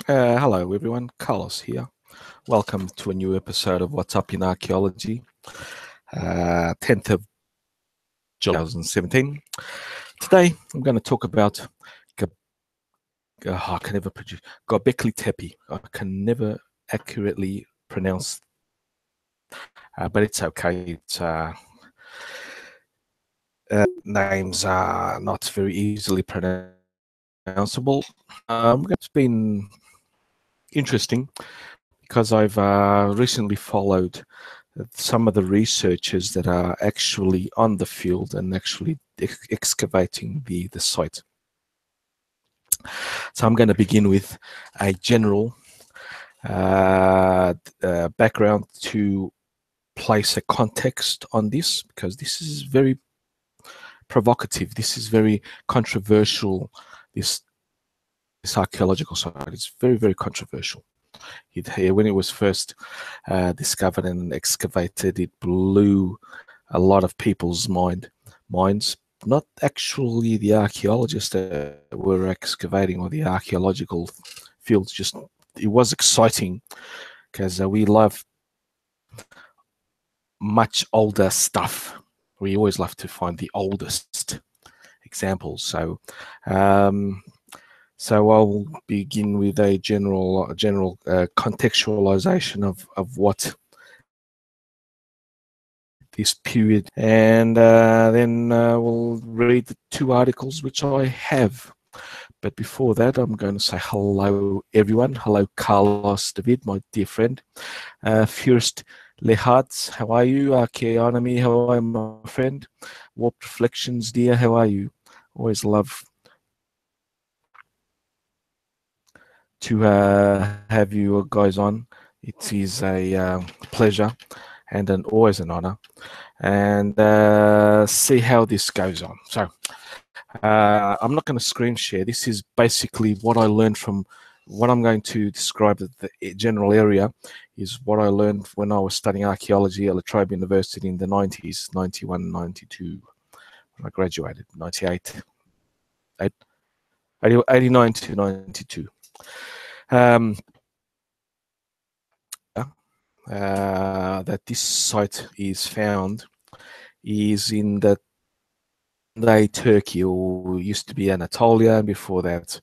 Hello everyone, Carlos here. Welcome to a new episode of What's Up in Archaeology, 10th of July 2017. Today I'm going to talk about I can never produce Gobekli Tepe. I can never accurately pronounce, but it's okay. Names are not very easily pronounceable. It's been interesting because I've recently followed some of the researchers that are actually on the field and actually excavating the site. So I'm going to begin with a general background to place a context on this, because this is very provocative. This is very controversial. This archaeological site is very, very controversial. When it was first discovered and excavated, it blew a lot of people's minds. Not actually the archaeologists that were excavating or the archaeological fields. Just it was exciting because we love much older stuff. We always love to find the oldest examples. So I'll begin with a general contextualization of what this period, and then we'll read the two articles which I have. But before that, I'm going to say hello everyone. Hello Carlos, David, my dear friend. First, Lehat, how are you? Archaeonomy, how are you, my friend? Warped Reflections, dear, how are you? Always love to have you guys on. It is a pleasure and always an honor, and see how this goes on. So I'm not going to screen share. This is basically what I learned from what I'm going to describe. The general area is what I learned when I was studying archaeology at La Trobe University in the 90s, 91, 92. When I graduated, 98, 89 to 92. That this site is found is in the Turkey, or used to be Anatolia, and before that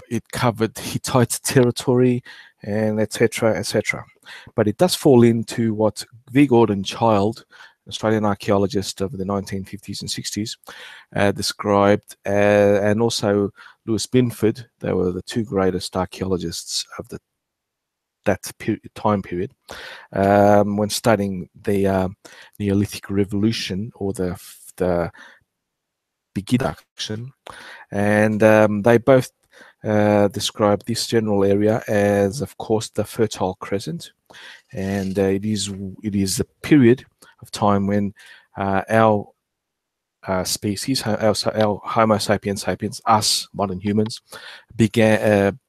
it covered Hittite territory, and etc., etc. But it does fall into what V. Gordon Child, Australian archaeologist of the 1950s and 60s, described, and also Lewis Binford. They were the two greatest archaeologists of that time period, when studying the Neolithic Revolution, or the beginning action, and they both describe this general area as, of course, the Fertile Crescent, and it is a period of time when our species, our Homo sapiens sapiens, us modern humans, began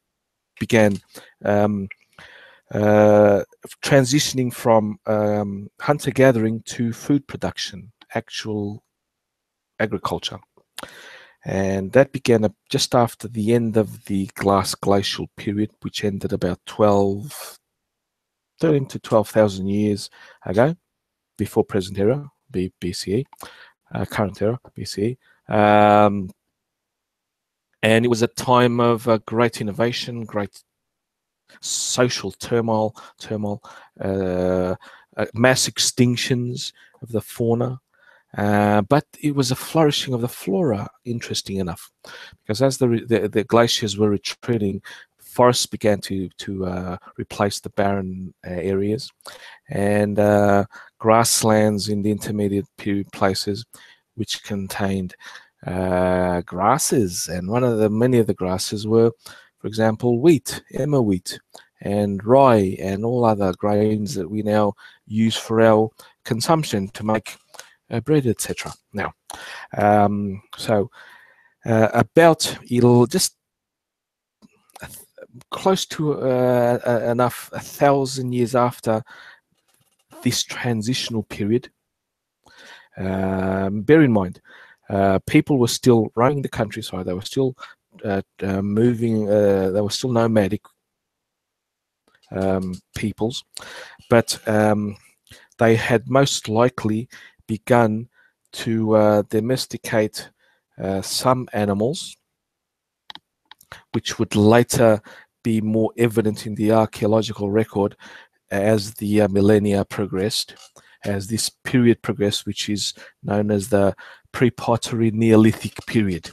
transitioning from hunter-gathering to food production, actual agriculture. And that began just after the end of the glacial period, which ended about 13 to 12,000 years ago, before present era, BCE, current era, BCE. And it was a time of great innovation, great social turmoil, mass extinctions of the fauna, but it was a flourishing of the flora, interesting enough, because as the glaciers were retreating, forests began to replace the barren areas, and grasslands in the intermediate period places, which contained grasses, and many of the grasses were, for example, wheat, emmer wheat, and rye, and all other grains that we now use for our consumption to make bread, etc. Now, about it'll just close to enough 1,000 years after this transitional period. Bear in mind, people were still roaming the countryside. They were still moving. They were still nomadic peoples, but they had most likely begun to domesticate some animals, which would later be more evident in the archaeological record as the millennia progressed, as this period progressed, which is known as the pre-pottery Neolithic period.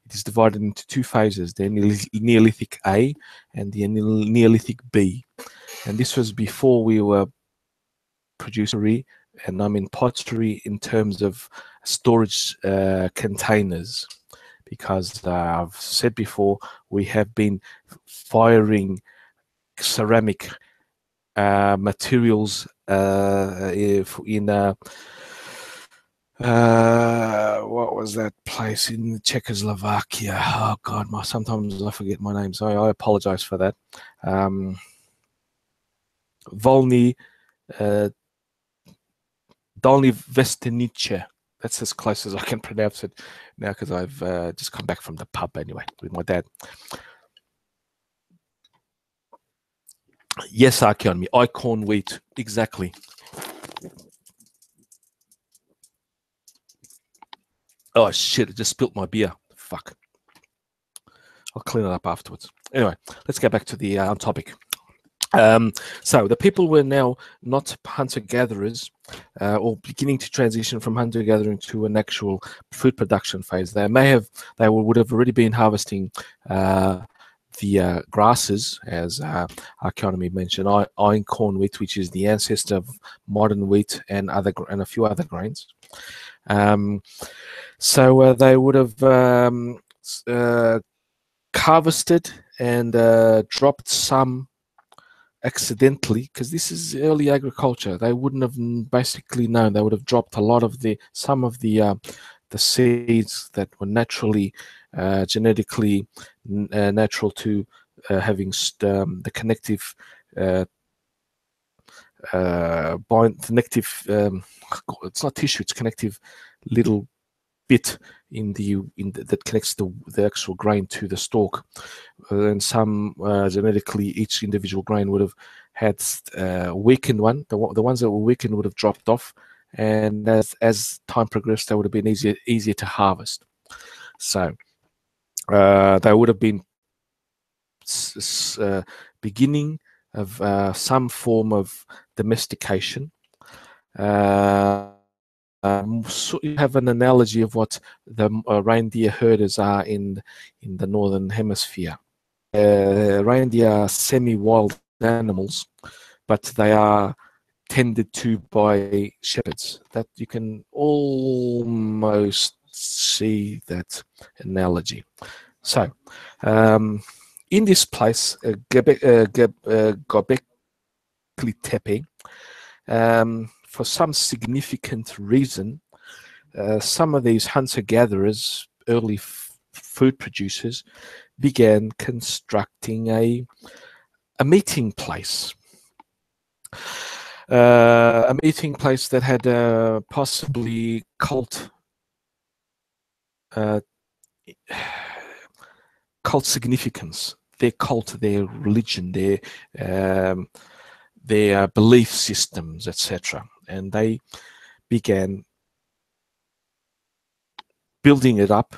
It is divided into two phases, the Neolithic A and the Neolithic B. And this was before we were producing, and I mean pottery in terms of storage containers, because I've said before, we have been firing ceramic materials in what was that place in Czechoslovakia? Oh God, sometimes I forget my name, so I apologize for that. Volny Dolny Vestenice. That's as close as I can pronounce it now, because I've just come back from the pub anyway with my dad. Yes, Archaeology, Icon wheat, exactly. Oh shit, I just spilt my beer. Fuck. I'll clean it up afterwards. Anyway, let's get back to the topic. So the people were now not hunter-gatherers, or beginning to transition from hunter-gathering to an actual food production phase. They would have already been harvesting the grasses, as Archaeology mentioned, einkorn wheat, which is the ancestor of modern wheat and a few other grains. So they would have harvested and dropped some accidentally, because this is early agriculture. They wouldn't have basically known. They would have dropped a lot of some of the seeds that were naturally genetically natural to having the connective it's not tissue, it's connective little bit that connects the actual grain to the stalk, and some genetically each individual grain would have had weakened one. The ones that were weakened would have dropped off, and as time progressed, they would have been easier to harvest. So they would have been beginning of some form of domestication. So you have an analogy of what the reindeer herders are in the northern hemisphere. Reindeer are semi-wild animals, but they are tended to by shepherds. That you can almost see that analogy. So in this place, Gobekli Tepe, for some significant reason, some of these hunter-gatherers, early food producers, began constructing a meeting place. A meeting place that had possibly cult significance, their cult, their religion, their belief systems, etc. And they began building it up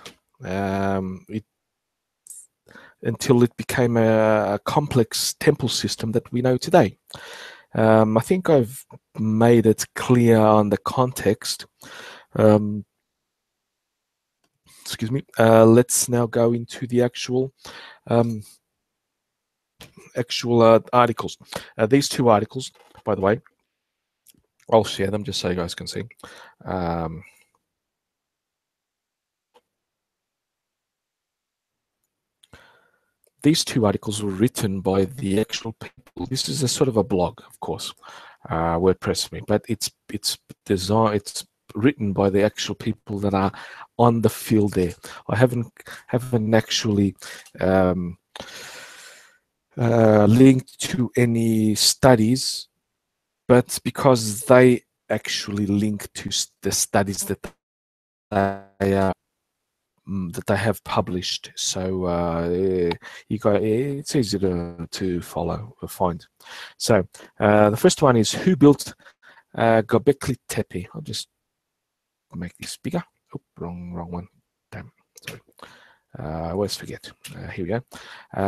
until it became a complex temple system that we know today. I think I've made it clear on the context. Excuse me. Let's now go into the actual articles. These two articles, by the way, I'll share them just so you guys can see. These two articles were written by the actual people. This is a sort of a blog, of course, WordPress me, but it's written by the actual people that are on the field there. I haven't actually linked to any studies, but because they actually link to the studies that they are that they have published. So it's easy to follow or find. So the first one is who built Gobekli Tepe. I'll just make this bigger. Oh, wrong one. Damn. Sorry. I always forget. Here we go.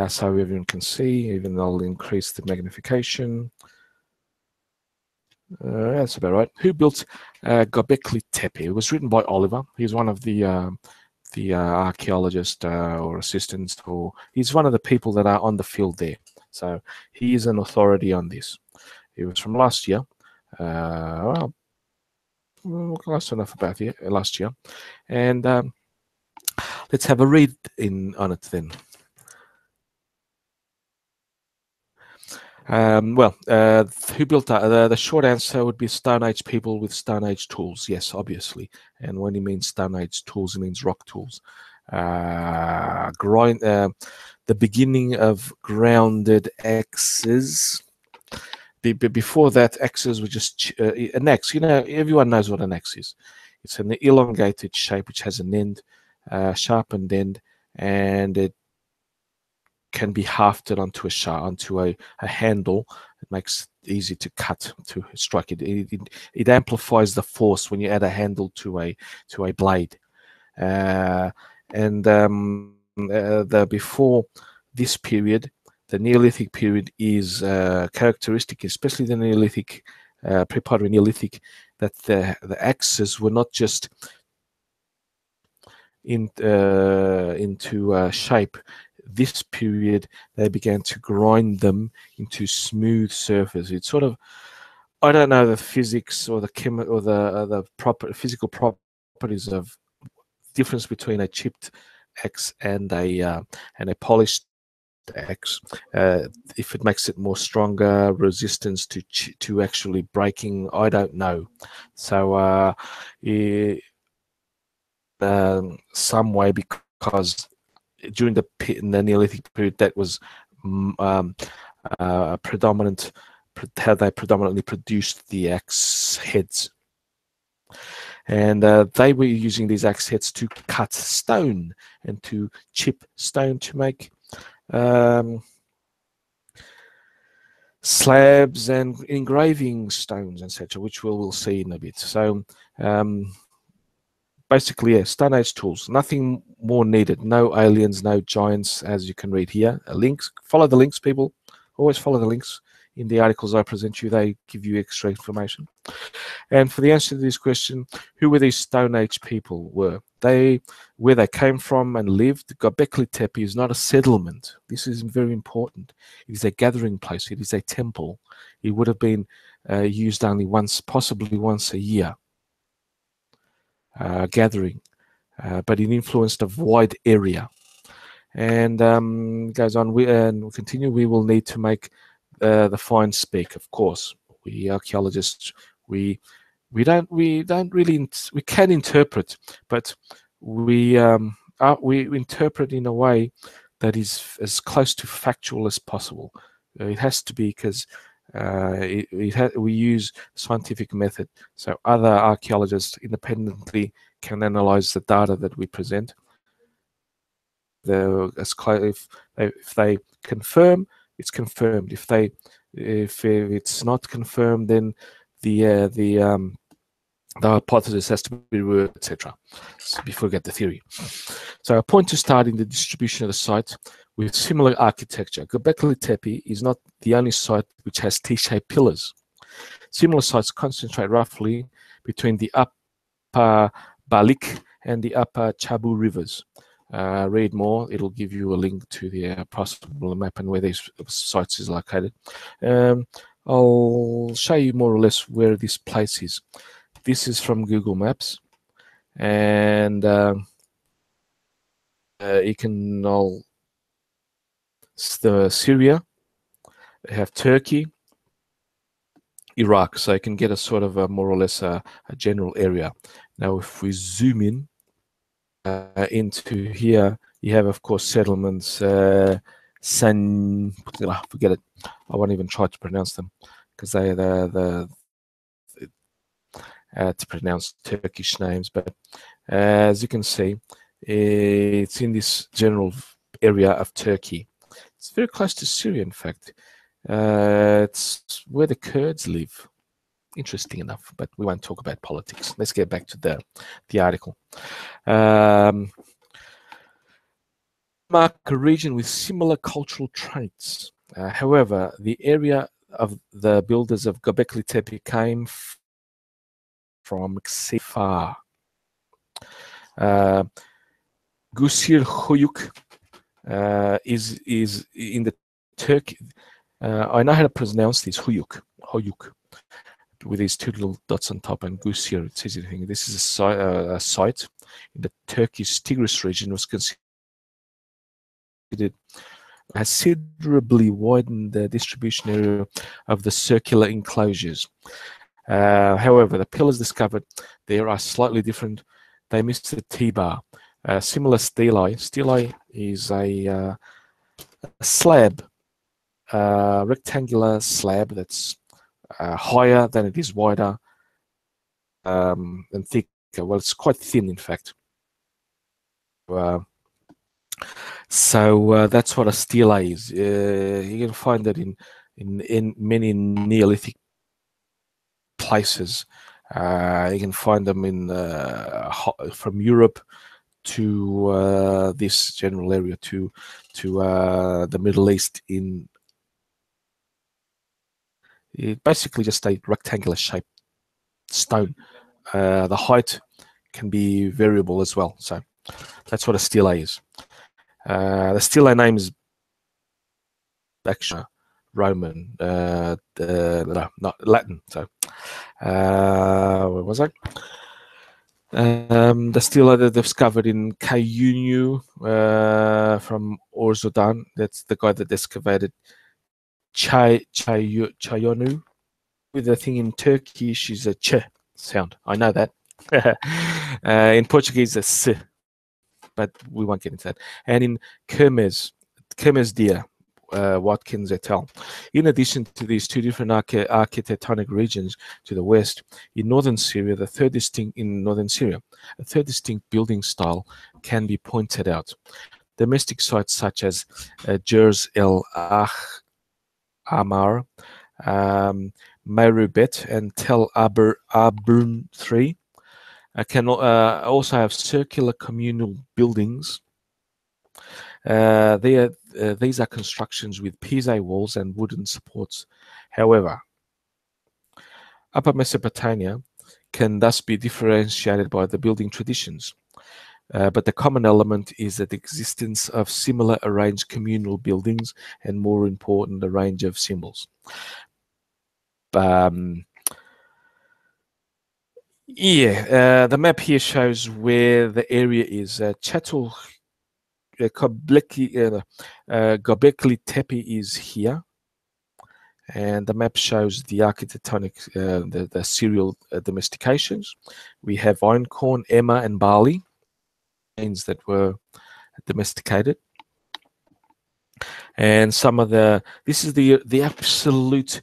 So everyone can see. Even I'll increase the magnification. That's about right. Who built Gobekli Tepe? It was written by Oliver. He's one of the archaeologists or assistants, or he's one of the people that are on the field there. So he is an authority on this. It was from last year. Well, close enough about last year. And let's have a read on it then. Who built that? The short answer would be Stone Age people with Stone Age tools. Yes, obviously. And when he means Stone Age tools, he means rock tools. The beginning of grounded axes. Before that, axes were just an axe. You know, everyone knows what an axe is. It's an elongated shape which has an end, sharpened end, and it can be hafted onto a handle. It makes it easy to cut, to strike it. It amplifies the force when you add a handle to a blade. Before this period, the Neolithic period is characteristic, especially the Neolithic, pre-pottery Neolithic, that the axes were not just into shape. This period, they began to grind them into smooth surface. It's sort of, I don't know the physics or the proper physical properties of difference between a chipped axe and a polished axe. If it makes it more stronger, resistance to actually breaking, I don't know. So some way, because during the Neolithic period, that was predominant, how they predominantly produced the axe heads. And they were using these axe heads to cut stone and to chip stone to make slabs and engraving stones, etc., which we'll see in a bit. So basically, yeah, Stone Age tools. Nothing more needed. No aliens, no giants, as you can read here. Links. Follow the links, people. Always follow the links in the articles I present you. They give you extra information. And for the answer to this question, who were these Stone Age people? Where they came from and lived? Gobekli Tepe is not a settlement. This is very important. It is a gathering place. It is a temple. It would have been used only once, possibly once a year. Gathering, but it influenced a wide area. And goes on. We'll continue. We will need to make the finds speak. Of course, we archaeologists, we can interpret, but we interpret in a way that is as close to factual as possible. It has to be, because we use scientific method, so other archaeologists independently can analyze the data that we present. If they confirm, it's confirmed. If it's not confirmed, then the hypothesis has to be reversed, etc. So before we get the theory. So a point to start in the distribution of the site with similar architecture. Gobekli Tepe is not the only site which has T-shaped pillars. Similar sites concentrate roughly between the upper Balik and the upper Chabu rivers. Read more, it'll give you a link to the possible map and where these sites is located. I'll show you more or less where this place is. This is from Google Maps, and you can Syria, they have Turkey, Iraq, so you can get a sort of a more or less a general area. Now, if we zoom in into here, you have, of course, settlements. Forget it. I won't even try to pronounce them, because they are to pronounce Turkish names. But as you can see, It's in this general area of Turkey. It's very close to Syria, in fact. It's where the Kurds live. Interesting enough, but we won't talk about politics. Let's get back to the article. Mark a region with similar cultural traits. However, the area of the builders of Gobekli Tepe came from Xifa. Gusir Huyuk is in the Turkey. I know how to pronounce this, Huyuk, with these two little dots on top, and Gusir, it's easy to think. This is a site in the Turkish Tigris region, was considered considerably widened the distribution area of the circular enclosures. However, the pillars discovered there are slightly different. They missed the T-bar. Similar stelae. Stelae is a slab, rectangular slab that's higher than it is wider and thicker. Well, it's quite thin, in fact. So that's what a stela is. You can find that in many Neolithic places. You can find them in from Europe to this general area to the Middle East. In basically just a rectangular shaped stone. The height can be variable as well. So that's what a stela is. The stela name is actually Roman, not Latin. So where was I? The stela that discovered in Kayunu from Orzodan. That's the guy that excavated Chayonu. With the thing in Turkish is a ch sound. I know that. In Portuguese, a s, but we won't get into that. And in Kermes Deer, Watkins et al. In addition to these two different architectonic regions to the west, in northern Syria, a third distinct building style can be pointed out. Domestic sites such as Jers el Ahmar, Meirubet, and Tel Abrun 3 can also have circular communal buildings. These are constructions with Pisa walls and wooden supports. However, Upper Mesopotamia can thus be differentiated by the building traditions. But the common element is the existence of similar arranged communal buildings and, more important, the range of symbols. The map here shows where the area is. Gobekli Tepe is here, and the map shows the architectonic, the cereal domestications. We have einkorn, emmer, and barley, grains that were domesticated, and some of this is the absolute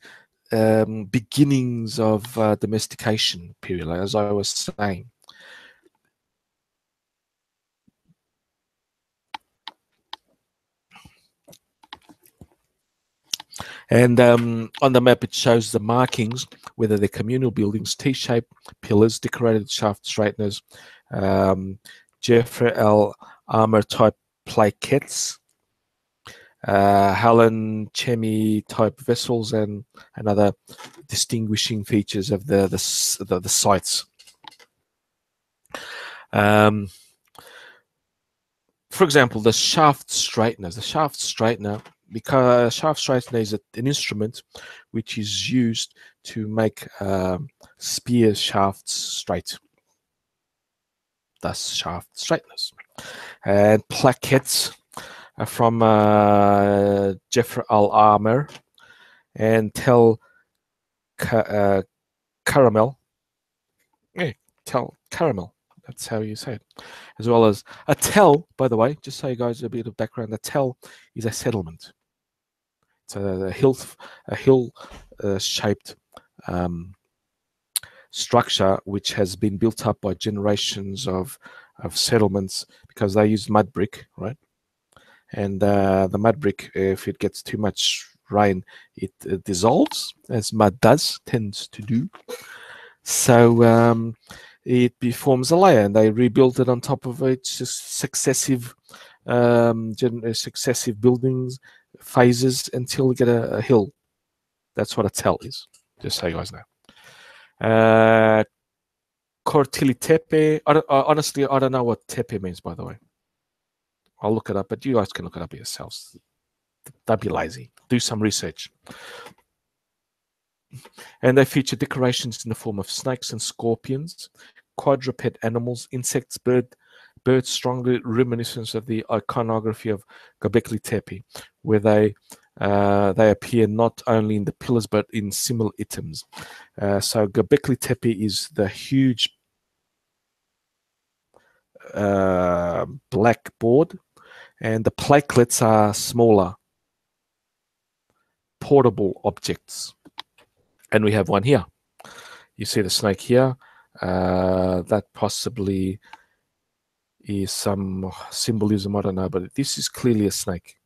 beginnings of domestication period, as I was saying. And on the map, it shows the markings, whether they're communal buildings, T-shaped pillars, decorated shaft straighteners, Jeffrey L. Armour type plaquettes, Hallan Chemi type vessels, and other distinguishing features of the sites. For example, the shaft straightener. The shaft straightener, because a shaft straightener is an instrument which is used to make spear shafts straight. Thus, shaft straighteners. And plaquettes from Jeffrey Al Armour and Tel Caramel. Yeah, Tel Caramel. That's how you say it. As well as a tel, by the way, just so you guys a bit of background, a tel is a settlement. It's a hill shaped structure which has been built up by generations of of settlements because they used mud brick, right? And the mud brick, if it gets too much rain, it dissolves, as mud tends to do. So it forms a layer, and they rebuilt it on top of it, just successive buildings, phases, until we get a hill. That's what a tell is, just so you guys know. Gobekli Tepe. Honestly, I don't know what Tepe means, by the way. I'll look it up, but you guys can look it up yourselves. Don't be lazy. Do some research. And they feature decorations in the form of snakes and scorpions, quadruped animals, insects, birds, strongly reminiscent of the iconography of Gobekli Tepe, where they appear not only in the pillars but in similar items. So Gobekli Tepe is the huge black board, and the plakelets are smaller, portable objects. And we have one here. You see the snake here. That possibly is some symbolism, I don't know, but this is clearly a snake,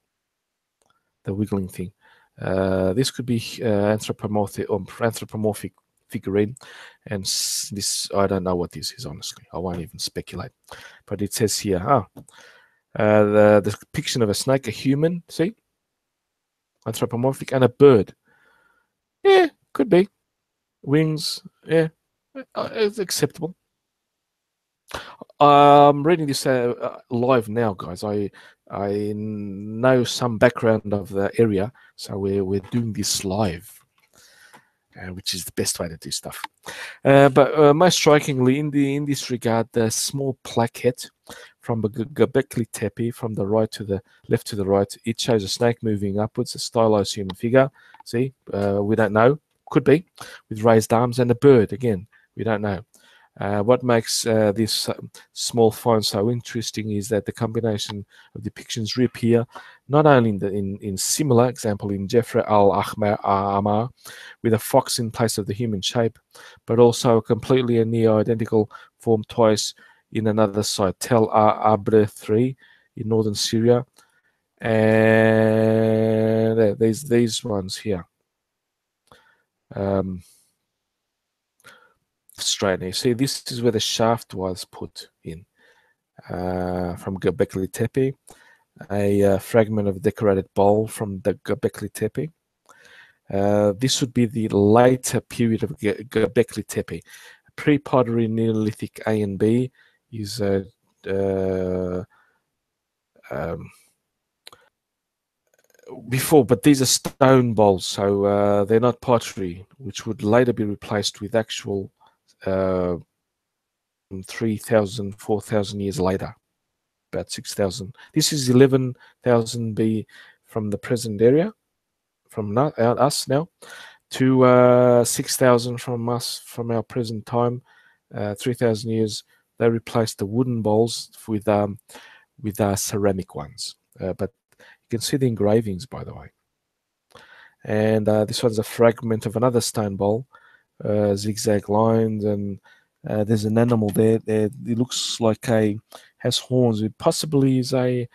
the wiggling thing. This could be anthropomorphic figurine, and this, I don't know what this is, honestly. I won't even speculate. But it says here, the depiction of a snake, a human, see? Anthropomorphic, and a bird. Yeah, could be. Wings, yeah, it's acceptable. I'm reading this live now, guys. I know some background of the area, so we're doing this live, which is the best way to do stuff. But most strikingly, in this regard, the small plaquette from Gobekli Tepe, from the right to the left to the right, it shows a snake moving upwards, a stylized human figure. See, we don't know. Could be with raised arms, and a bird. Again, we don't know. What makes this small find so interesting is that the combination of depictions reappear not only in similar example in Jeffrey al-Ahmar with a fox in place of the human shape, but also completely a near identical form twice in another site, Tel Abre 3 in northern Syria, and these ones here. Straight. You see, this is where the shaft was put in from Gobekli Tepe, a fragment of a decorated bowl from the Gobekli Tepe. This would be the later period of Gobekli Tepe. Pre-pottery Neolithic A and B is before, but these are stone bowls, so they're not pottery, which would later be replaced with actual 3,000, 4,000 years later, about 6,000. This is 11,000 B from the present area, from us now, to 6,000 from us, from our present time, 3,000 years. They replaced the wooden bowls with ceramic ones. But you can see the engravings, by the way. And this one's a fragment of another stone bowl, zigzag lines, and there's an animal there. It looks like has horns. It possibly is a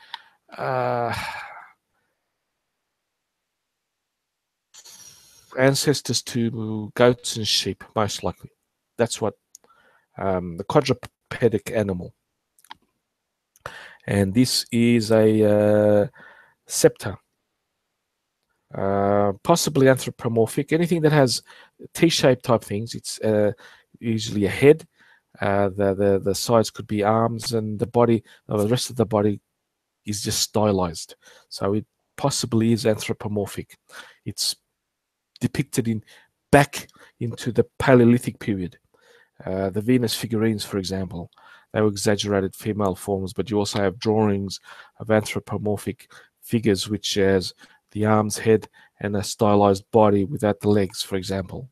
ancestors to goats and sheep, most likely. That's what the quadrupedic animal. And this is a scepter, possibly anthropomorphic. Anything that has T-shaped type things, it's usually a head. The sides could be arms, and the body, the rest of the body is just stylized. So it possibly is anthropomorphic. It's depicted back into the Paleolithic period. The Venus figurines, for example, they were exaggerated female forms, but you also have drawings of anthropomorphic figures, which has the arms, head, and a stylized body without the legs, for example.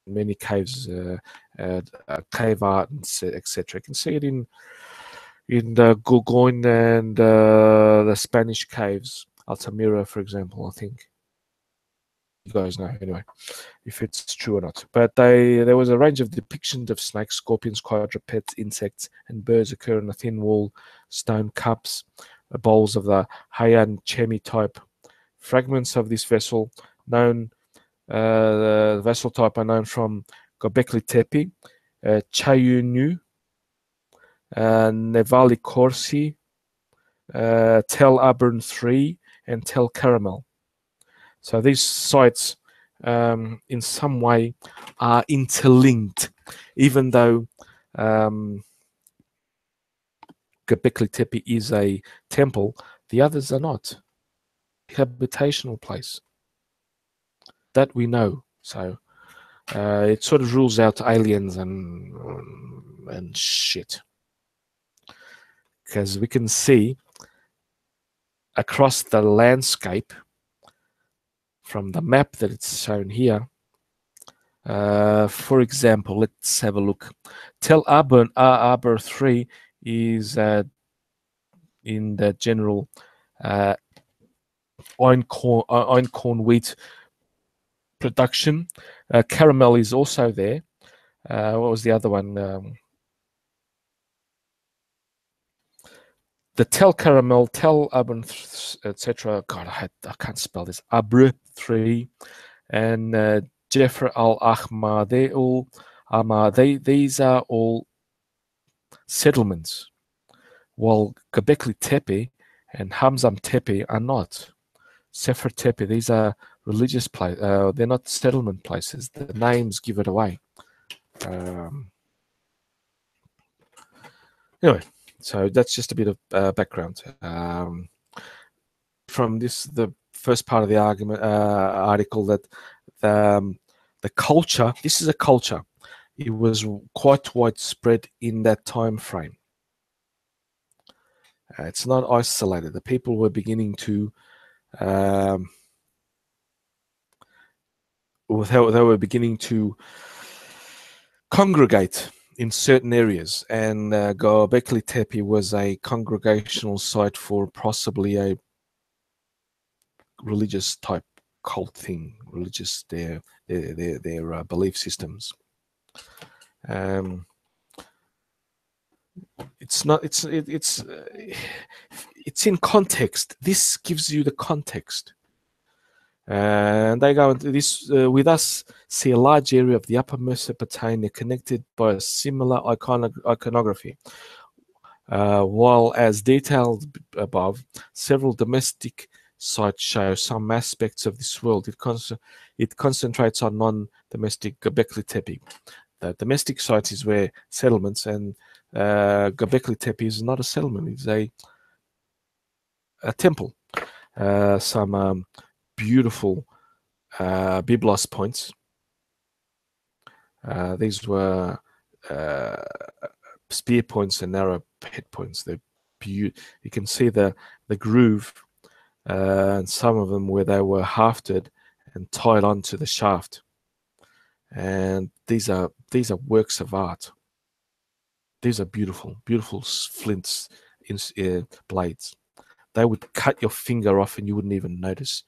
Many caves, cave art, etc. You can see it in the Gurgoin and the Spanish caves, Altamira, for example, I think. you guys know anyway if it's true or not. But there was a range of depictions of snakes, scorpions, quadrupeds, insects, and birds occur in the thin wall stone cups, bowls of the Heian Chemi type. Fragments of this vessel known the vessel type are known from Gobekli Tepe, Chayunu, Nevali Korsi, Tel Aburn 3, and Tel Caramel. So these sites in some way are interlinked, even though Gobekli Tepe is a temple, the others are not. Habitational place. That we know. So it sort of rules out aliens and shit. Because we can see across the landscape from the map that it's shown here. For example, let's have a look. Tel Arbor 3 is in the general einkorn wheat production. Caramel is also there. What was the other one? The Tel Caramel, Tel Aburn, etc. God, I can't spell this. Abr 3 and Jeffrey Al Ahmar. These are all settlements, while Göbekli Tepe and Hamzam Tepe are not. Sefer Tepe, these are religious places. They're not settlement places. The names give it away. Anyway, so that's just a bit of background. From the first part of the article, that the culture, this is a culture, it was quite widespread in that time frame. It's not isolated. The people were beginning to they were beginning to congregate in certain areas, and Göbekli Tepe was a congregational site for possibly a religious type cult thing, religious their belief systems. It's not. It's in context. This gives you the context. And they go into this with us. See a large area of the Upper Mesopotamia connected by a similar iconography. While as detailed above, several domestic sites show some aspects of this world. It concentrates on non-domestic Göbekli Tepe. The domestic sites is where settlements, and Göbekli Tepe is not a settlement. It's a temple. Some beautiful biblos points. These were spear points and narrow head points. They're you can see the groove, and some of them where they were hafted and tied onto the shaft. And these are works of art. These are beautiful flints in blades. They would cut your finger off and you wouldn't even notice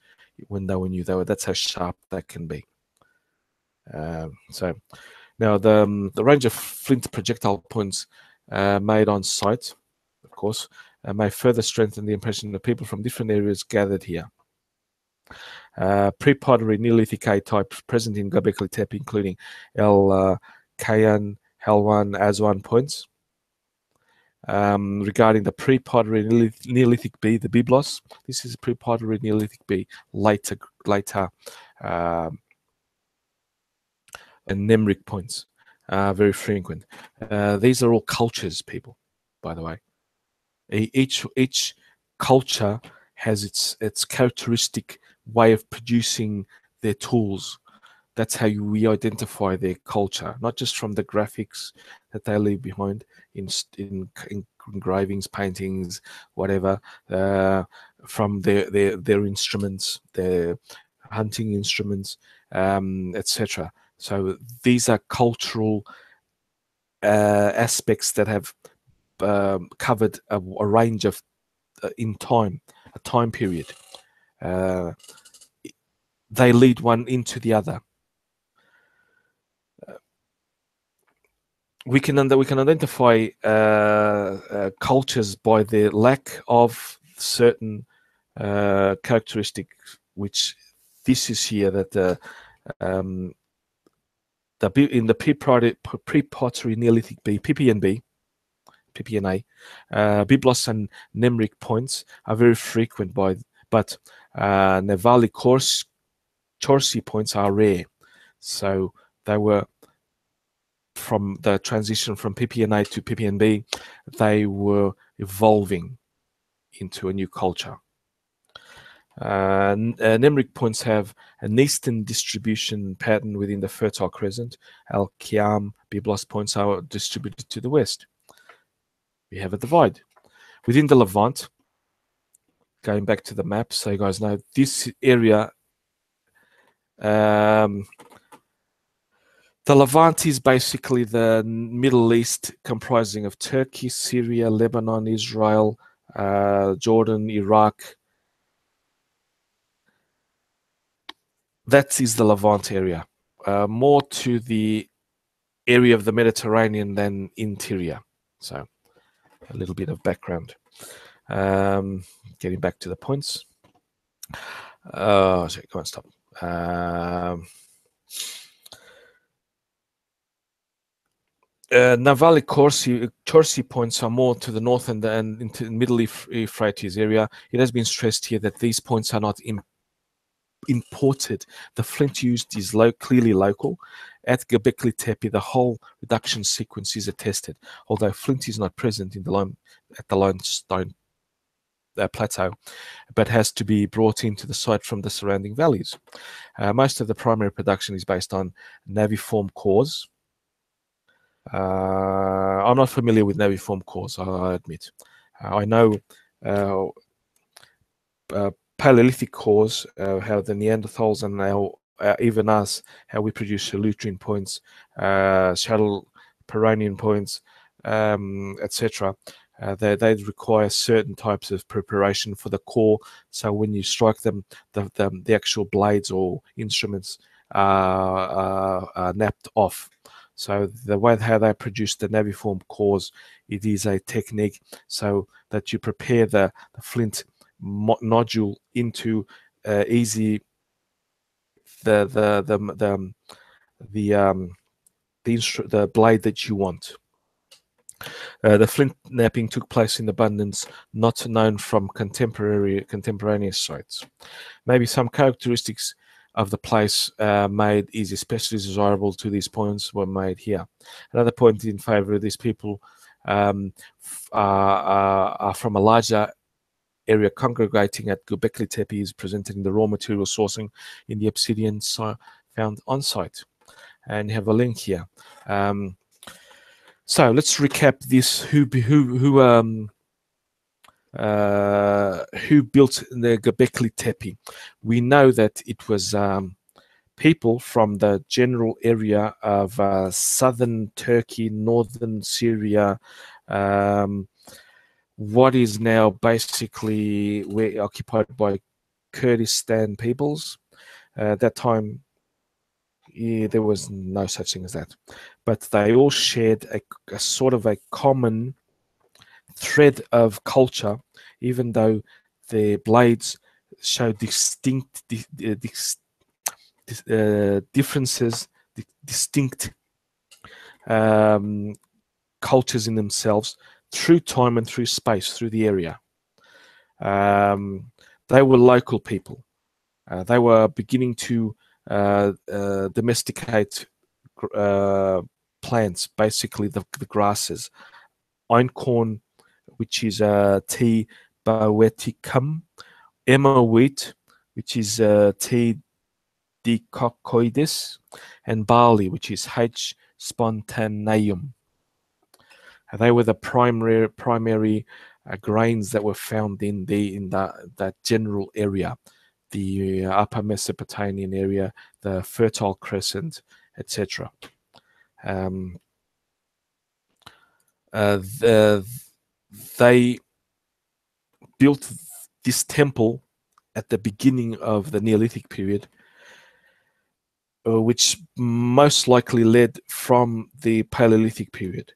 when they were new. That's how sharp they can be. So now the range of flint projectile points made on site, of course, may further strengthen the impression that people from different areas gathered here. Pre-pottery Neolithic age types present in Göbekli Tepe, including El Kayan, Helwan, Aswan points. Regarding the pre-pottery Neolithic B, the Byblos, this is pre-pottery Neolithic B, later and Nemric points, very frequent. These are all cultures, people, by the way. Each culture has its characteristic way of producing their tools. That's how we identify their culture, not just from the graphics that they leave behind in engravings, paintings, whatever, from their instruments, their hunting instruments, etc. So these are cultural aspects that have covered a range of in time, a time period. they lead one into the other. We can identify cultures by the lack of certain characteristic, which this is here, that in the pre-pottery Neolithic B, PPNB, PPNA, Byblos and Nemric points are very frequent, but Navali Chorsi points are rare. So they were, from the transition from PPNA to PPNB, they were evolving into a new culture. Nemric points have an eastern distribution pattern within the Fertile Crescent. Al-Qiyam Byblos points are distributed to the west. We have a divide. Within the Levant, going back to the map, so you guys know, this area, the Levant is basically the Middle East, comprising of Turkey, Syria, Lebanon, Israel, Jordan, Iraq. That is the Levant area, more to the area of the Mediterranean than interior. So a little bit of background. Getting back to the points. Sorry, go on, stop. Navali Chorsi points are more to the north and into the Middle Euphrates area. It has been stressed here that these points are not imported. The flint used is clearly local. At Gobekli Tepe, the whole reduction sequence is attested, although flint is not present in at the limestone plateau, but has to be brought into the site from the surrounding valleys. Most of the primary production is based on naviform cores. I'm not familiar with naviform cores, I admit. I know Paleolithic cores, how the Neanderthals and now even us, how we produce Solutrean points, Shuttle Peronian points, etc. They require certain types of preparation for the core. So when you strike them, the actual blades or instruments are napped off. So the way how they produce the naviform cores, it is a technique so that you prepare the flint nodule into easy the blade that you want. The flint napping took place in abundance, not known from contemporaneous sites. Maybe some characteristics of the place made is especially desirable to these points were made here. Another point in favor of these people are from a larger area congregating at Gobekli Tepe is presented in the raw material sourcing in the obsidian found on site. And you have a link here. So let's recap this. Who built the Gobekli Tepe? We know that it was people from the general area of southern Turkey, northern Syria, what is now basically occupied by Kurdistan peoples. At that time, there was no such thing as that. But they all shared a sort of a common thread of culture, even though their blades show distinct differences, distinct cultures in themselves through time and through space, through the area. They were local people. They were beginning to domesticate plants, basically the grasses. Einkorn, which is T. boeticum, emmer wheat, which is T. dicocoides, and barley, which is H. spontaneum. They were the primary grains that were found in that general area, the Upper Mesopotamian area, the Fertile Crescent, etc. They built this temple at the beginning of the Neolithic period, which most likely led from the Paleolithic period.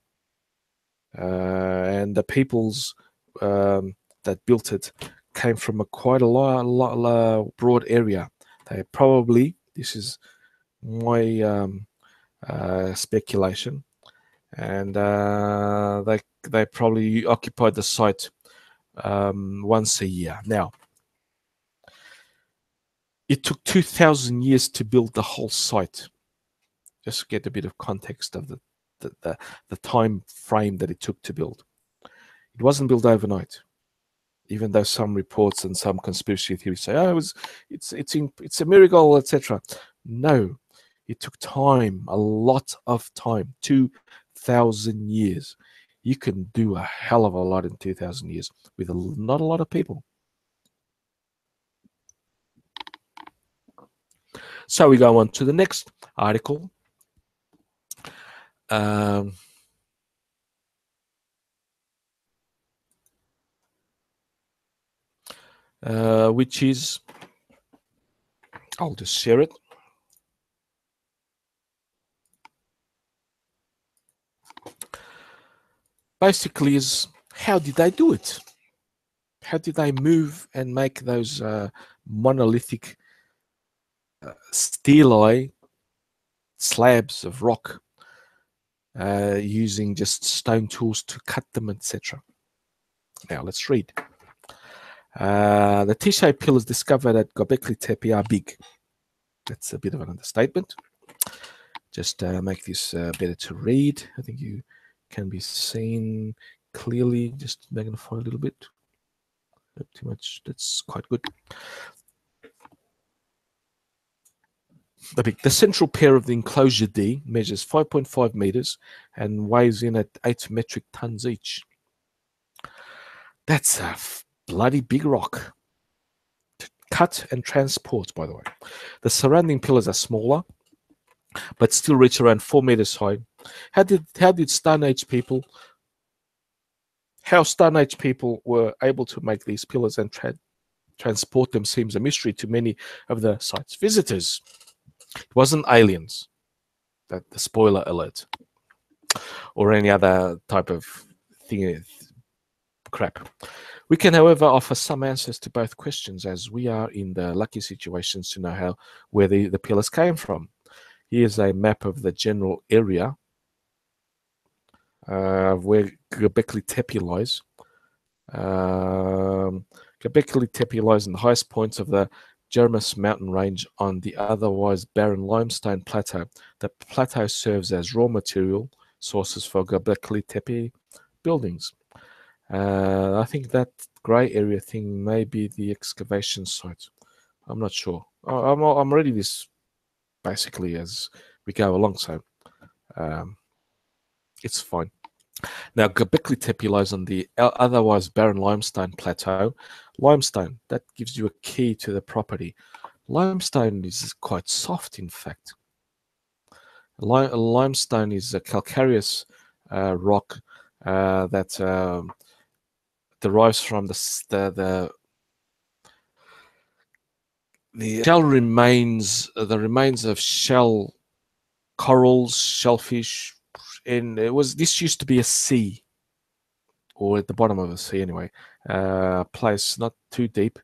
And the peoples that built it came from quite a broad area. They probably, this is my speculation, and they probably occupied the site once a year. Now, it took 2,000 years to build the whole site. Just to get a bit of context of the time frame that it took to build. It wasn't built overnight, even though some reports and some conspiracy theories say, "Oh, it's a miracle, etc." No, it took time, a lot of time, 2,000 years. You can do a hell of a lot in 2,000 years with not a lot of people. So we go on to the next article. Which is, I'll just share it. Basically is, how did they do it? How did they move and make those monolithic stelae slabs of rock using just stone tools to cut them, etc. Now let's read. The T-shaped pillars discovered at Gobekli Tepe are big. That's a bit of an understatement. Just make this better to read. I think you can be seen clearly. Just magnify a little bit. Not too much. That's quite good. The central pair of the enclosure D measures 5.5 meters and weighs in at 8 metric tons each. That's a bloody big rock to cut and transport, by the way. The surrounding pillars are smaller, but still reach around 4 meters high. How did Stone Age people, were able to make these pillars and transport them seems a mystery to many of the site's visitors. It wasn't aliens, the spoiler alert, or any other type of thing, crap. We can, however, offer some answers to both questions, as we are in the lucky situations to know where the pillars came from. Here's a map of the general area where Gobekli Tepe lies. Gobekli Tepe lies in the highest points of the Jermus mountain range on the otherwise barren limestone plateau. The plateau serves as raw material sources for Gobekli Tepe buildings. I think that grey area thing may be the excavation site. I'm not sure. I'm reading this basically as we go along, so it's fine. Now, Gobekli Tepe lies on the otherwise barren limestone plateau. Limestone, that gives you a key to the property. Limestone is quite soft, in fact. Limestone is a calcareous rock that derives from the shell remains, the remains of shell corals, shellfish, and this used to be a sea, or at the bottom of a sea anyway, place not too deep,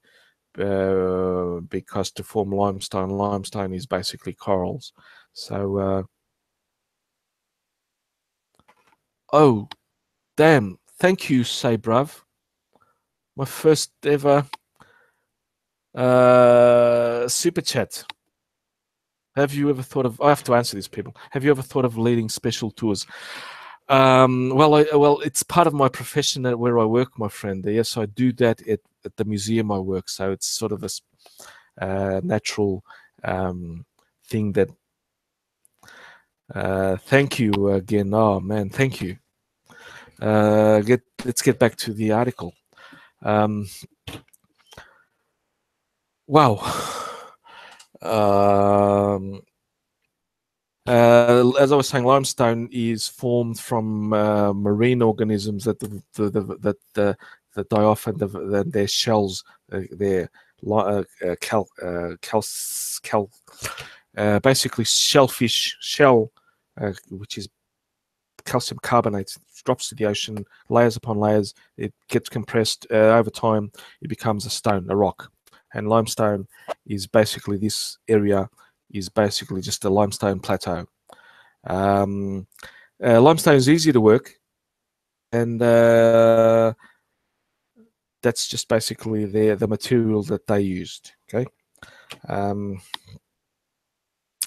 because to form limestone is basically corals. So oh damn, thank you, Say Bruv. My first ever super chat. Have you ever thought of, I have to answer these people, have you ever thought of leading special tours? Well, it's part of my profession where I work, my friend. Yes, I do that at the museum I work, so it's sort of a natural thing that thank you again. Oh man, thank you. Let's get back to the article. Wow. As I was saying, limestone is formed from marine organisms that die off, and their shells, their basically shellfish shell, which is calcium carbonate, drops to the ocean, layers upon layers. It gets compressed over time. It becomes a stone, a rock. And limestone is basically, this area is basically just a limestone plateau. Limestone is easy to work, and that's just basically the material that they used. Okay.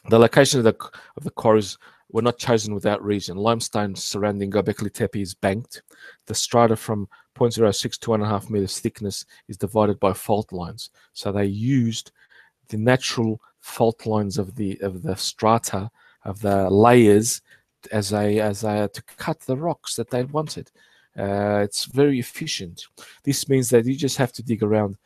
The location of the quarries were not chosen without reason. Limestone surrounding Gobekli Tepe is banked. The strata from 0.06 to 1.5 meters thickness is divided by fault lines. So they used the natural fault lines of the strata, of the layers, as a to cut the rocks that they wanted. It's very efficient. This means that you just have to dig around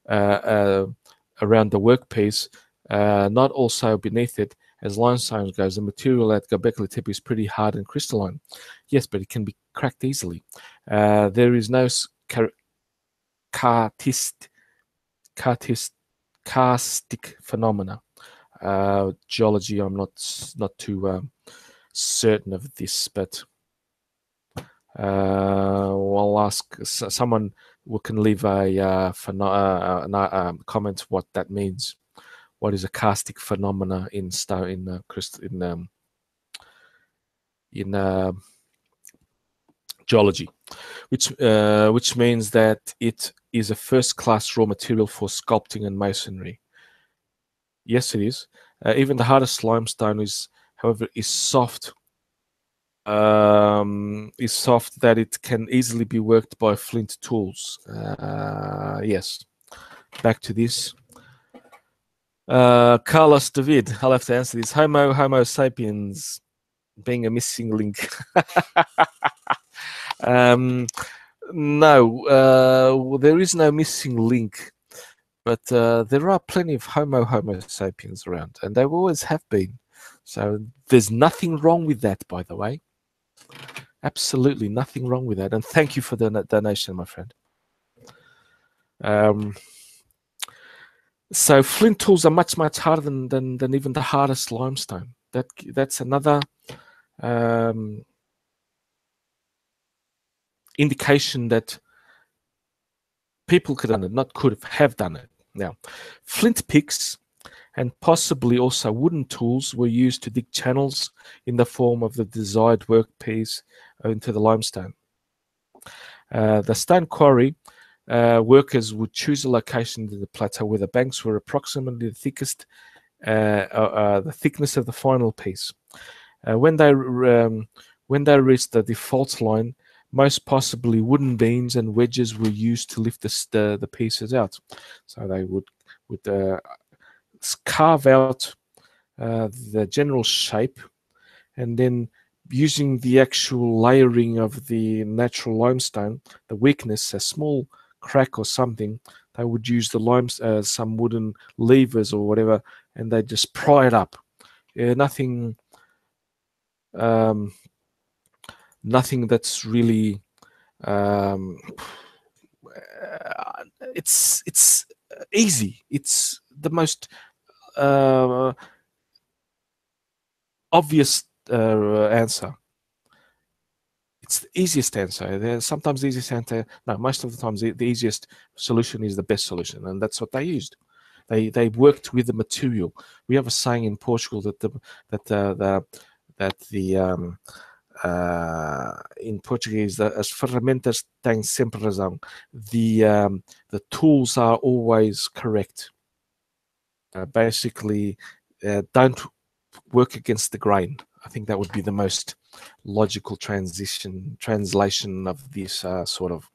around the workpiece, not also beneath it. As limestone goes, the material at Gobekli Tepe is pretty hard and crystalline. Yes, but it can be cracked easily. There is no karstic phenomena. Geology, I'm not too certain of this, but I'll ask someone who can leave a comment what that means. What is a karstic phenomena in stone, in geology, which means that it is a first-class raw material for sculpting and masonry. Yes, it is. Even the hardest limestone however, is soft. Is soft that it can easily be worked by flint tools. Yes. Back to this. Carlos David, I'll have to answer this. Homo sapiens being a missing link. No, there is no missing link, but there are plenty of Homo sapiens around, and there always have been. So there's nothing wrong with that, by the way. Absolutely nothing wrong with that. And thank you for the donation, my friend. So flint tools are much harder than even the hardest limestone. That's another indication that people could have done it, not could have done it. Now, flint picks and possibly also wooden tools were used to dig channels in the form of the desired workpiece into the limestone. The stone quarry workers would choose a location in the plateau where the banks were approximately the thickest, the thickness of the final piece. When they reached the default line, most possibly wooden beams and wedges were used to lift the pieces out. So they would carve out the general shape, and then using the actual layering of the natural limestone, the weakness, a small crack or something, they would use the some wooden levers or whatever, and they just pry it up. Nothing that's really it's easy. It's the most obvious answer. It's the easiest answer. There's sometimes the easiest answer. No, most of the times the easiest solution is the best solution, and that's what they used. They worked with the material. We have a saying in Portugal that in Portuguese, as ferramentas têm sempre razão. The tools are always correct. Basically, don't work against the grain. I think that would be the most logical translation of this sort of.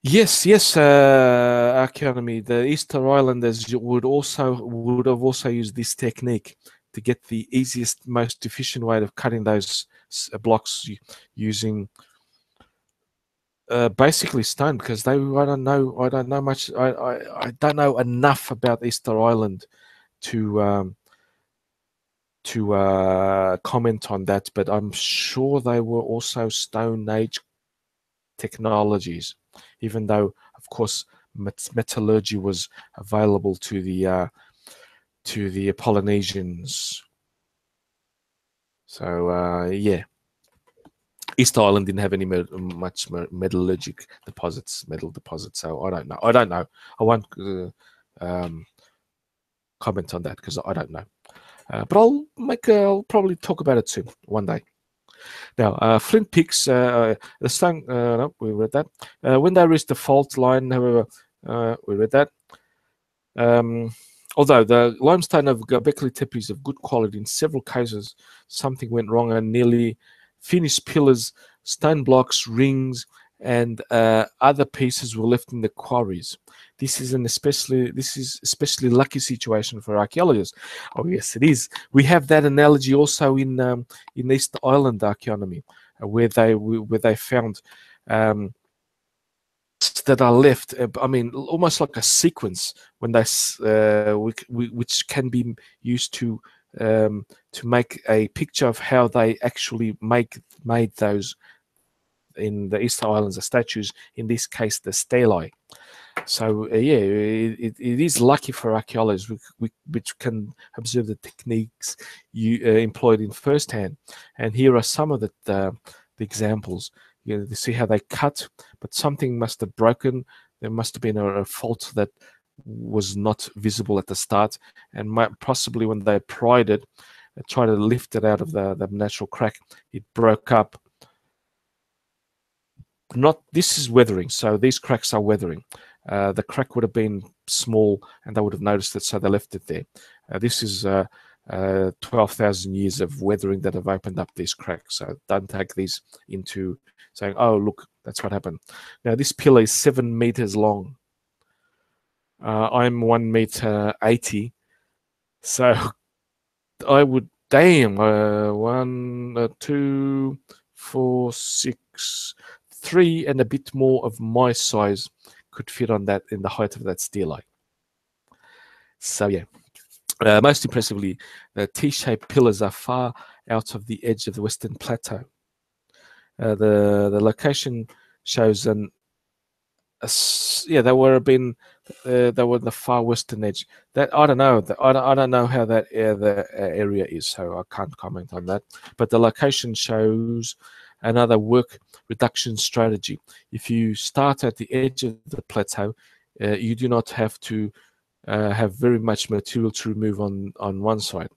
Yes, Archaeology. The Easter Islanders would have also used this technique to get the easiest, most efficient way of cutting those blocks using basically stone, because I don't know much. I don't know enough about Easter Island to comment on that, but I'm sure they were also Stone Age technologies, even though, of course, metallurgy was available to the Polynesians. So yeah, Easter Island didn't have any much metallurgic deposits, metal deposits. So I don't know. I won't comment on that because I don't know. But I'll probably talk about it soon one day. Now, flint picks, the stone, no, we read that. When they reached the fault line, however, we read that. Although the limestone of Gobekli Tepe is of good quality, in several cases something went wrong and nearly finished pillars, stone blocks, rings, and other pieces were left in the quarries. This is especially lucky situation for archaeologists. Oh yes, it is. We have that analogy also in East Island archaeonomy, where they found that are left. I mean, almost like a sequence when they which can be used to make a picture of how they actually made those in the Easter Islands, the statues, in this case the stelae. So yeah, it is lucky for archaeologists which can observe the techniques employed in first hand. And here are some of the examples. You see how they cut, but something must have broken. There must have been a fault that was not visible at the start, and possibly when they pried it, tried to lift it out of the natural crack, it broke up. This is weathering, so these cracks are weathering. The crack would have been small and they would have noticed it, so they left it there. This is 12,000 years of weathering that have opened up these cracks, so don't take these into saying, oh look, that's what happened. Now this pillar is 7 meters long. I'm 1.80 meters, so I would, damn, 1, 2, 4, 6, 3 and a bit more of my size could fit on that in the height of that stelae. So yeah, most impressively, the T-shaped pillars are far out of the edge of the Western Plateau. The location shows they were the far western edge. That I don't know. I don't know how that the area is, so I can't comment on that. But the location shows another work reduction strategy. If you start at the edge of the plateau, you do not have to have very much material to remove on one side,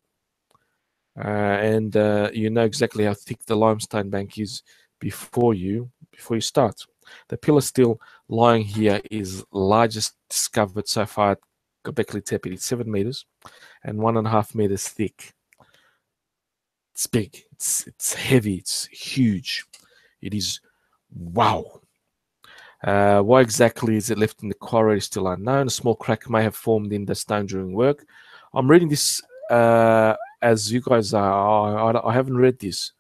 and you know exactly how thick the limestone bank is before you start. The pillar still lying here is largest discovered so far at Gobekli Tepe. It's 7 meters and 1.5 meters thick. It's big. It's heavy. It's huge. It is wow. Why exactly is it left in the quarry is still unknown. A small crack may have formed in the stone during work. I'm reading this as you guys are. I haven't read this,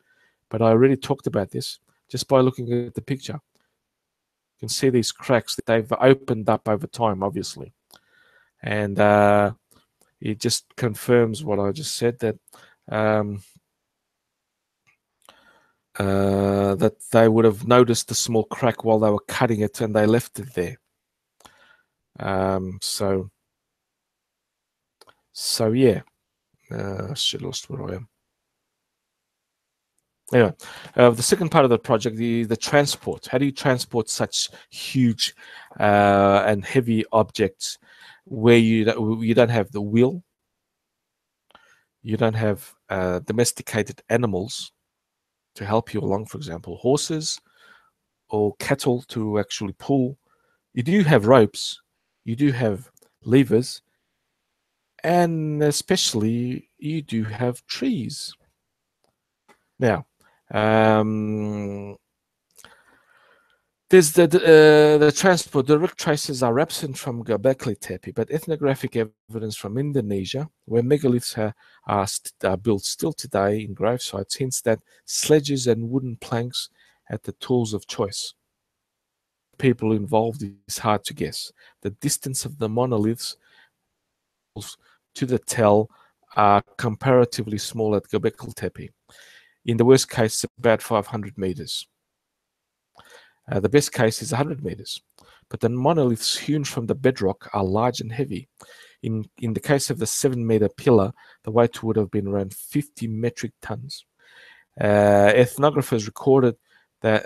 but I already talked about this just by looking at the picture. You can see these cracks that they've opened up over time, obviously, and it just confirms what I just said, that that they would have noticed the small crack while they were cutting it and they left it there. So yeah, I should have lost where I am. Anyway, the second part of the project, the transport. How do you transport such huge and heavy objects where you don't have the wheel, you don't have domesticated animals to help you along, for example, horses or cattle to actually pull? You do have ropes, you do have levers, and especially you do have trees. Now, there's the transport. Direct traces are absent from Gobekli Tepe, but ethnographic evidence from Indonesia, where megaliths are built still today in grave sites, hints that sledges and wooden planks are the tools of choice. People involved is hard to guess. The distance of the monoliths to the tell are comparatively small at Gobekli Tepe. In the worst case, about 500 meters. The best case is 100 meters. but the monoliths hewn from the bedrock are large and heavy. In the case of the 7-meter pillar, the weight would have been around 50 metric tons. Ethnographers recorded that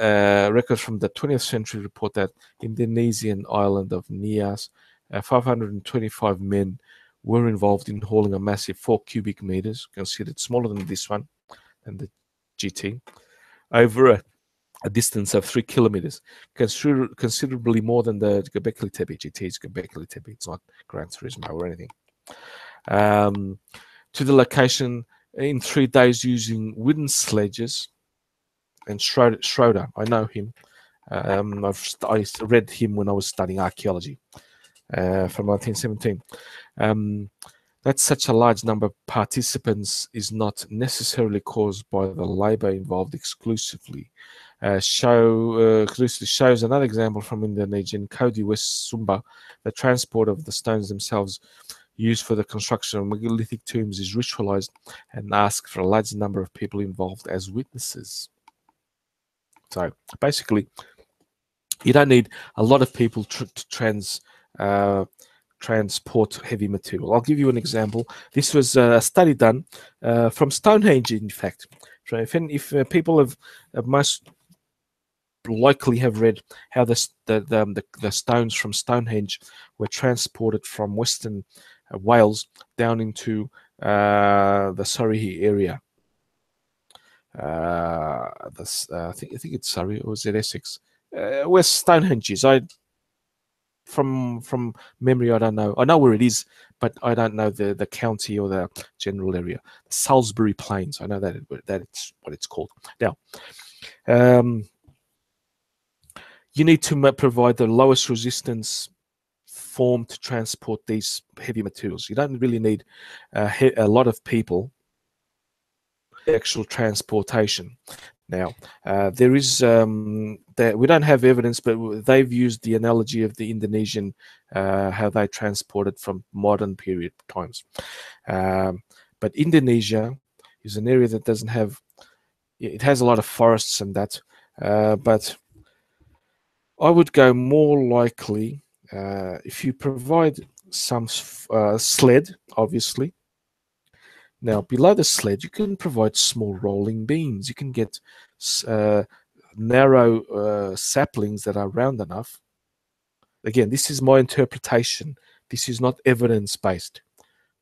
records from the 20th century report that Indonesian island of Nias, 525 men were involved in hauling a massive 4 cubic meters, considered smaller than this one, than the GT, over a distance of 3 kilometers, considerably more than the Gobekli Tepe. GT's Gobekli Tepe. It's not Gran Turismo or anything. To the location in 3 days using wooden sledges. And Schroeder, I know him. I read him when I was studying archaeology from 1917. That such a large number of participants is not necessarily caused by the labor involved exclusively. Shows another example from Indonesian Kodi West Sumba. The transport of the stones themselves used for the construction of megalithic tombs is ritualized and asks for a large number of people involved as witnesses. So basically, you don't need a lot of people to transport heavy material. I'll give you an example. This was a study done from Stonehenge, in fact. So if people have most likely have read how the stones from Stonehenge were transported from Western Wales down into the Surrey area. I think it's Surrey, or is it Essex? Where Stonehenge is. From memory, I don't know. I know where it is, but I don't know the county or the general area. The Salisbury Plains. I know that's what it's called. Now, you need to provide the lowest resistance form to transport these heavy materials. You don't really need a lot of people. Actual transportation. Now, there is that we don't have evidence, but they've used the analogy of the Indonesian, how they transported from modern period times. But Indonesia is an area that doesn't have, it has a lot of forests and that, but I would go more likely if you provide some sled, obviously. Now, below the sled, you can provide small rolling beams. You can get narrow saplings that are round enough. Again, this is my interpretation. This is not evidence-based.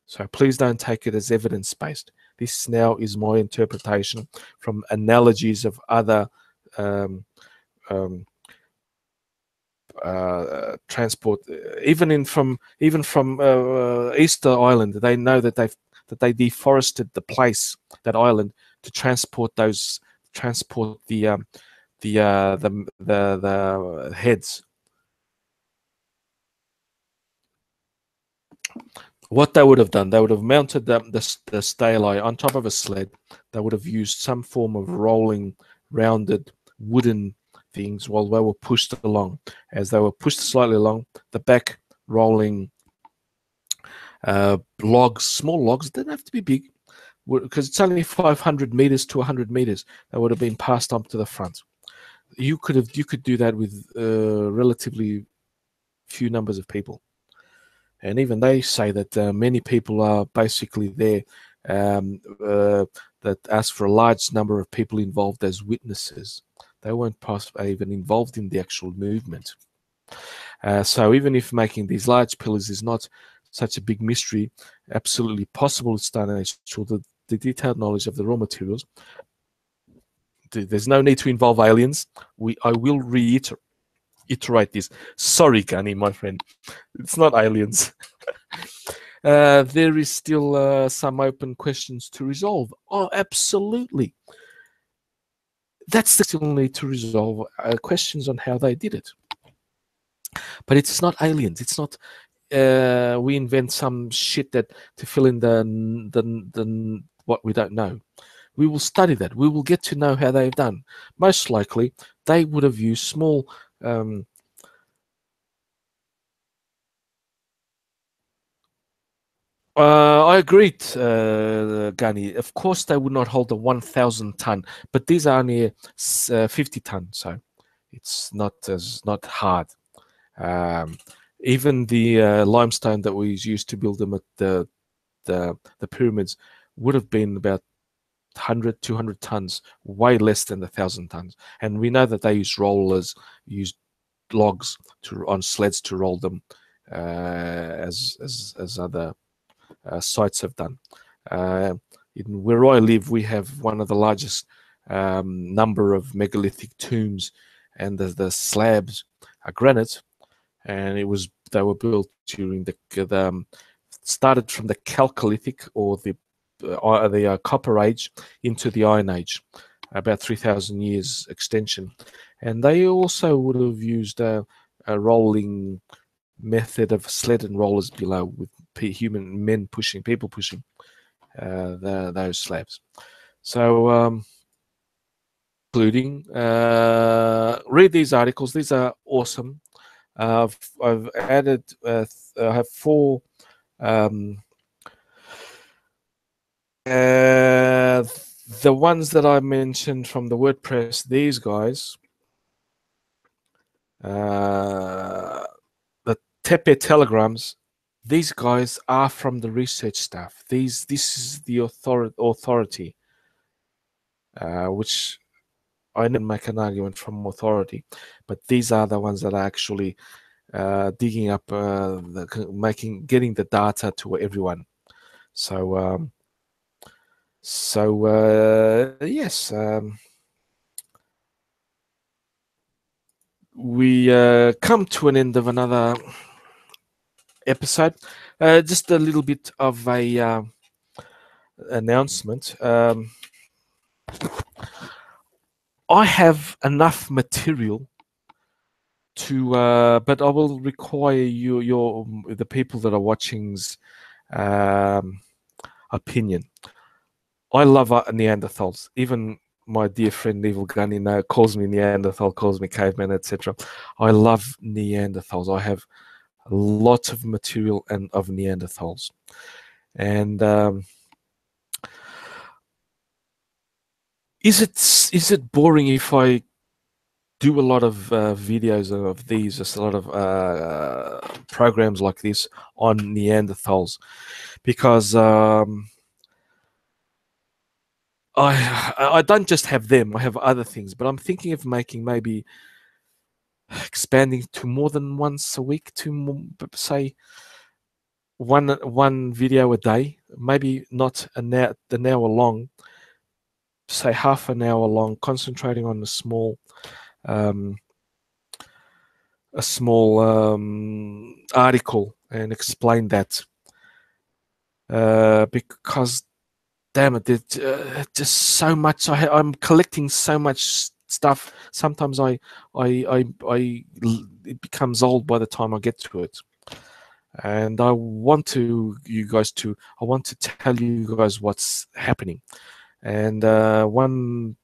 So please don't take it as evidence-based. This now is my interpretation from analogies of other transport. Even from Easter Island, they know that they deforested the place, that island, to transport the heads. What they would have done, they would have mounted the stelae on top of a sled. They would have used some form of rolling, rounded wooden things while they were pushed along. As they were pushed slightly along, the back rolling logs, small logs, they don't have to be big, because it's only 500 meters to 100 meters that would have been passed on to the front. You could do that with relatively few numbers of people, and even they say that many people are basically there that ask for a large number of people involved as witnesses. They weren't even involved in the actual movement. So even if making these large pillars is not such a big mystery, absolutely possible at Stone Age, through the detailed knowledge of the raw materials, there's no need to involve aliens. I will reiterate this. Sorry, Gunny, my friend. It's not aliens. There is still some open questions to resolve. Oh, absolutely. That's the still need to resolve questions on how they did it. But it's not aliens. It's not we invent some shit that to fill in the what we don't know. We will study that. We will get to know how they've done. Most likely, they would have used small I agreed, Gani. Of course, they would not hold a 1,000 ton, but these are only 50 ton, so it's not hard. Even the limestone that was used to build them at the pyramids would have been about 100, 200 tons, way less than 1,000 tons. And we know that they used rollers, used logs on sleds to roll them, as other sites have done. Where I live, we have one of the largest number of megalithic tombs, and the slabs are granite, and they were built during the started from the Chalcolithic, or the Copper Age, into the Iron Age, about 3,000 years extension. And they also would have used a rolling method of sled and rollers below, with people pushing those slabs. So, including read these articles. These are awesome. I've added. I have 4. The ones that I mentioned from the WordPress, these guys, the Tepe telegrams, these guys are from the research staff. This is the authority, which I didn't make an argument from authority, but these are the ones that are actually digging up, getting the data to everyone. So, yes, we come to an end of another episode. Just a little bit of a announcement. I have enough material to, but I will require the people that are watching's opinion. I love Neanderthals. Even my dear friend Neville Gunny calls me Neanderthal, calls me caveman, etc. I love Neanderthals. I have lots of material of Neanderthals, and is it boring if I do a lot of videos of these, just a lot of programs like this on Neanderthals? Because I don't just have them, I have other things, but I'm thinking of making, maybe expanding to more than once a week, to say one video a day, maybe not an hour long, say half an hour long, concentrating on a small article, and explain that, because damn it, it's just so much. I'm collecting so much stuff. Sometimes it becomes old by the time I get to it, and I want to tell you guys what's happening. And one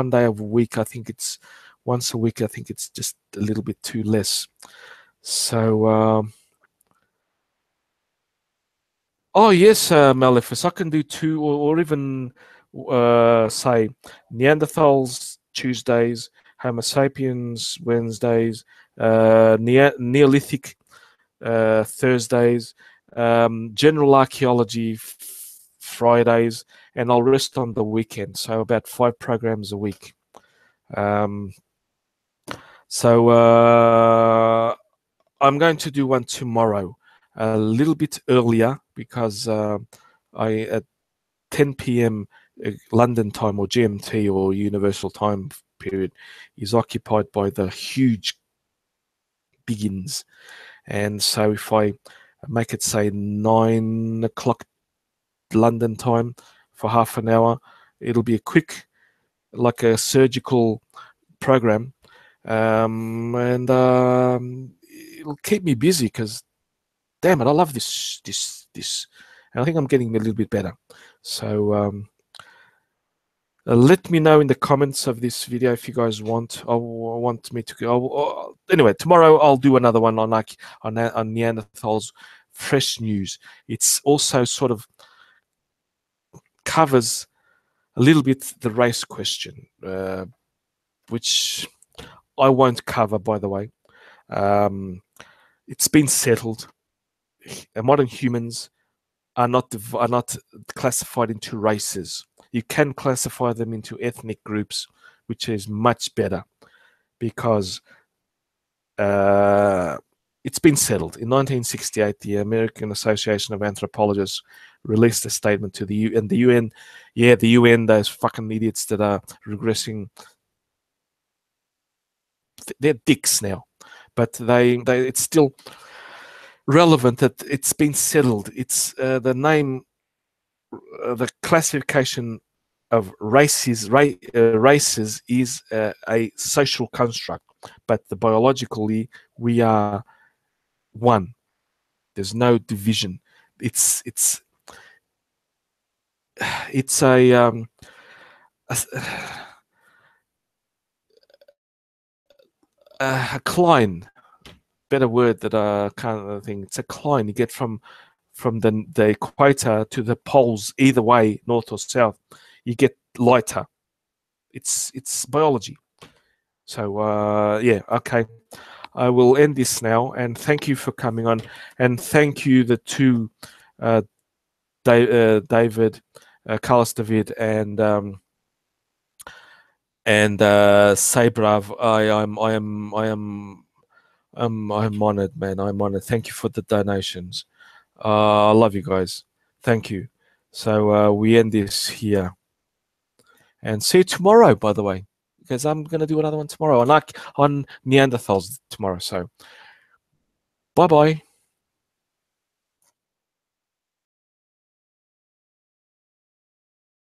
day of a week, I think it's once a week. I think it's just a little bit too less. So, oh yes, Maleficus, I can do 2, or even say Neanderthals Tuesdays, Homo sapiens Wednesdays, Neolithic Thursdays, general archaeology Fridays, and I'll rest on the weekend. So about 5 programs a week. So I'm going to do one tomorrow, a little bit earlier, because at 10 p.m. London time, or GMT, or Universal Time period, is occupied by the huge biggins. And so if I make it, say, 9 o'clock London time for half an hour, it'll be a quick, like a surgical program, and it'll keep me busy, because damn it, I love this, and I think I'm getting a little bit better. So let me know in the comments of this video if you guys want me to go. Anyway, tomorrow I'll do another one on Neanderthals, fresh news. It's also sort of covers a little bit the race question, which I won't cover, by the way. It's been settled. Modern humans are not classified into races. You can classify them into ethnic groups, which is much better because it's been settled. In 1968, the American Association of Anthropologists released a statement to the UN. The UN, yeah, the UN, those fucking idiots that are regressing, they're dicks now. But it's still relevant that it's been settled. It's the name, the classification of races is a social construct, but biologically we are one. There's no division. It's a cline. Better word that I can't think. It's a cline you get from the equator to the poles, either way, north or south. You get lighter. It's biology. So yeah, okay. I will end this now, and thank you for coming on, and thank you the two, David, Carlos David, and Sabrav. I'm honored, man. I'm honored. Thank you for the donations. I love you guys. Thank you. So we end this here, and see you tomorrow. By the way, because I'm gonna do another one tomorrow on Neanderthals tomorrow. So bye bye.